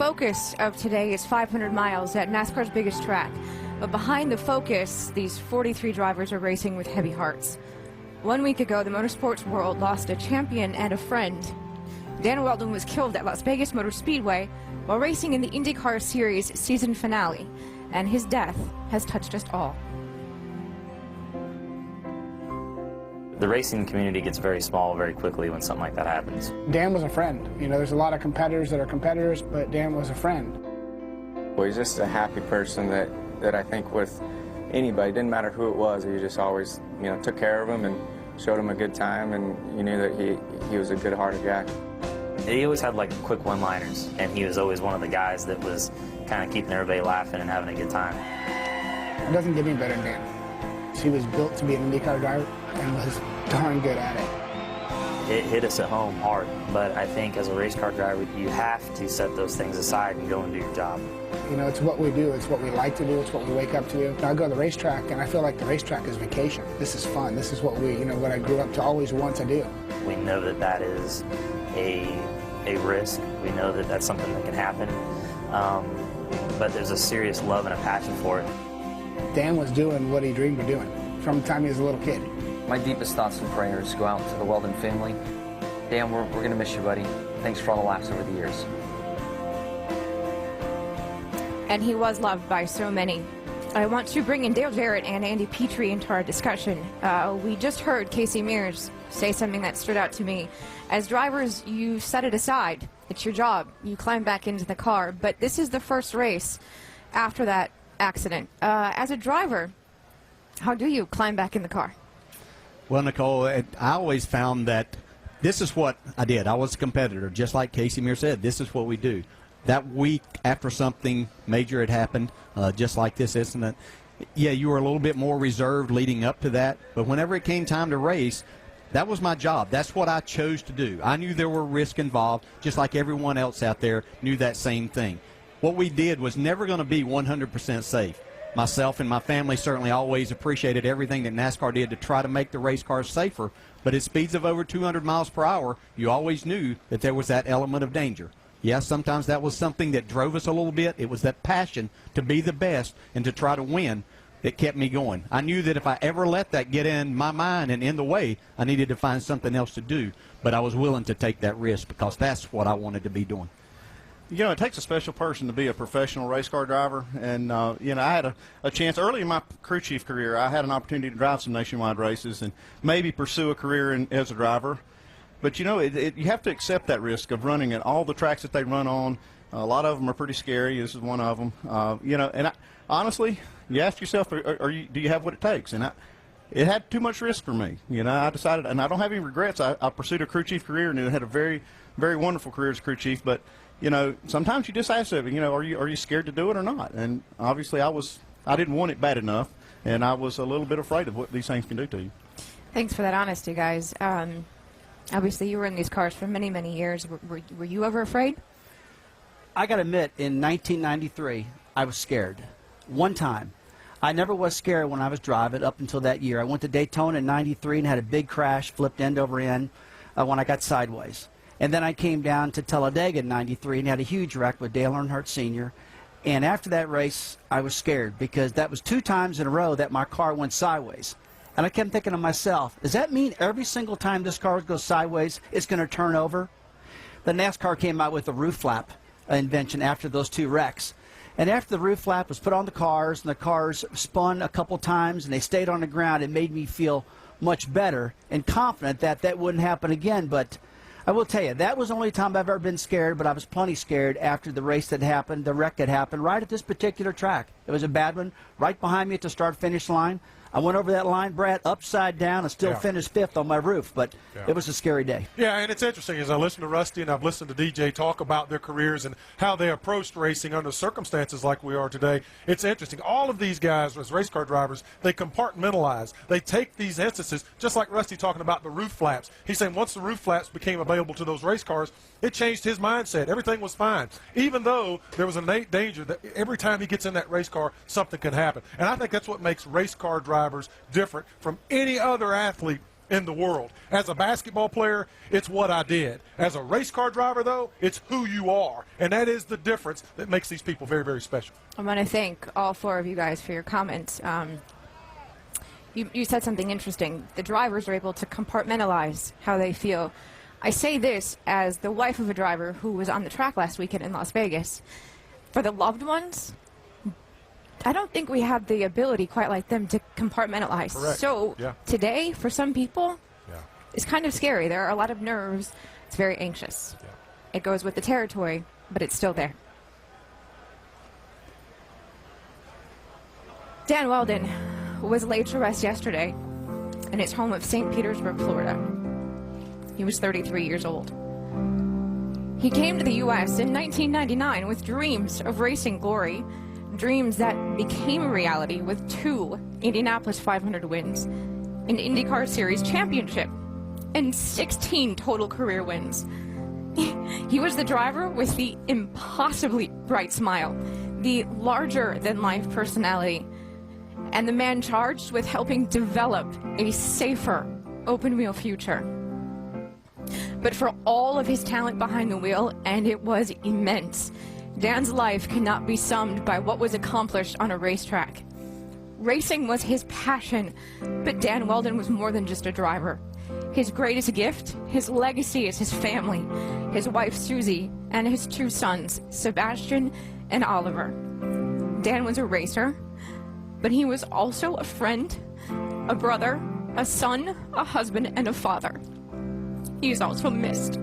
focus of today is 500 miles at NASCAR's biggest track. But behind the focus, these 43 drivers are racing with heavy hearts. 1 week ago, the motorsports world lost a champion and a friend. Dan Wheldon was killed at Las Vegas Motor Speedway while racing in the IndyCar Series season finale, and his death has touched us all. The racing community gets very small very quickly when something like that happens. Dan was a friend. You know, there's a lot of competitors that are competitors, but Dan was a friend. Well, he's just a happy person that I think with anybody, didn't matter who it was, he just always, you know, took care of him and showed him a good time, and you knew that he was a good-hearted guy. He always had like quick one-liners, and he was always one of the guys that was kind of keeping everybody laughing and having a good time. It doesn't get any better than Dan. He was built to be an IndyCar driver and was darn good at it. It hit us at home hard, but I think as a race car driver, you have to set those things aside and go and do your job. You know, it's what we do, it's what we like to do, it's what we wake up to do. I go to the racetrack, and I feel like the racetrack is vacation. This is fun. This is what what I grew up to always want to do. We know that that is a risk. We know that that's something that can happen, but there's a serious love and a passion for it. Dan was doing what he dreamed of doing from the time he was a little kid. My deepest thoughts and prayers go out to the Wheldon family. Dan, we're going to miss you, buddy. Thanks for all the laughs over the years. And he was loved by so many. I want to bring in Dale Jarrett and Andy Petrie into our discussion. We just heard Casey Mears say something that stood out to me. As drivers, you set it aside. It's your job. You climb back into the car. But this is the first race after that accident. As a driver, how do you climb back in the car? Well, Nicole, I always found that this is what I did. I was a competitor. Just like Casey Mears said, this is what we do. That week after something major had happened, just like this incident, yeah, you were a little bit more reserved leading up to that. But whenever it came time to race, that was my job. That's what I chose to do. I knew there were risks involved, just like everyone else out there knew that same thing. What we did was never going to be 100% safe. Myself and my family certainly always appreciated everything that NASCAR did to try to make the race cars safer. But at speeds of over 200 miles per hour, you always knew that there was that element of danger. Yes, sometimes that was something that drove us a little bit. It was that passion to be the best and to try to win that kept me going. I knew that if I ever let that get in my mind and in the way, I needed to find something else to do. But I was willing to take that risk because that's what I wanted to be doing. You know, it takes a special person to be a professional race car driver. And, you know, I had a chance early in my crew chief career. I had an opportunity to drive some nationwide races and maybe pursue a career as a driver. But, you know, you have to accept that risk of running at all the tracks that they run on. A lot of them are pretty scary. This is one of them. You know, and honestly, you ask yourself, do you have what it takes? And it had too much risk for me. You know, I decided, and I don't have any regrets. I pursued a crew chief career and had a very, very wonderful career as crew chief. But you know, sometimes you just ask them, you know, are you scared to do it or not? And obviously I didn't want it bad enough, and I was a little bit afraid of what these things can do to you. Thanks for that honesty, guys. Obviously, you were in these cars for many, many years. Were you ever afraid? I got to admit, in 1993, I was scared. One time. I never was scared when I was driving up until that year. I went to Daytona in 93 and had a big crash, flipped end over end when I got sideways. And then I came down to Talladega in 93 and had a huge wreck with Dale Earnhardt Sr. And after that race, I was scared because that was 2 times in a row that my car went sideways. And I kept thinking to myself, does that mean every single time this car goes sideways, it's going to turn over? The NASCAR came out with a roof flap invention after those 2 wrecks. And after the roof flap was put on the cars and the cars spun a couple times and they stayed on the ground, it made me feel much better and confident that that wouldn't happen again. But I will tell you, that was the only time I've ever been scared, but I was plenty scared after the race that happened, the wreck that happened right at this particular track. It was a bad one, right behind me at the start-finish line. I went over that line, Brad, upside down and still finished 5th on my roof, but it was a scary day. Yeah, and it's interesting as I listen to Rusty and I've listened to DJ talk about their careers and how they approached racing under circumstances like we are today. It's interesting. All of these guys as race car drivers, they compartmentalize. They take these instances, just like Rusty talking about the roof flaps. He's saying once the roof flaps became available to those race cars, it changed his mindset. Everything was fine, even though there was innate danger that every time he gets in that race car, something can happen. And I think that's what makes race car drivers different from any other athlete in the world. As a basketball player, it's what I did. As a race car driver, though, it's who you are. And that is the difference that makes these people very, very special. I want to thank all four of you guys for your comments. You said something interesting. The drivers are able to compartmentalize how they feel. I say this as the wife of a driver who was on the track last weekend in Las Vegas. For the loved ones, I don't think we have the ability quite like them to compartmentalize. Correct. So Yeah. today, for some people, Yeah. it's kind of scary. There are a lot of nerves. It's very anxious. Yeah. It goes with the territory, but it's still there. Dan Wheldon was laid to rest yesterday in his home of St. Petersburg, Florida. He was 33 years old. He came to the U.S. in 1999 with dreams of racing glory, dreams that became a reality with 2 Indianapolis 500 wins, an IndyCar Series championship, and 16 total career wins. He was the driver with the impossibly bright smile, the larger-than-life personality, and the man charged with helping develop a safer open-wheel future. But for all of his talent behind the wheel, and it was immense, Dan's life cannot be summed by what was accomplished on a racetrack. Racing was his passion, but Dan Wheldon was more than just a driver. His greatest gift, his legacy, is his family, his wife Susie, and his 2 sons, Sebastian and Oliver. Dan was a racer, but he was also a friend, a brother, a son, a husband, and a father. He is also missed.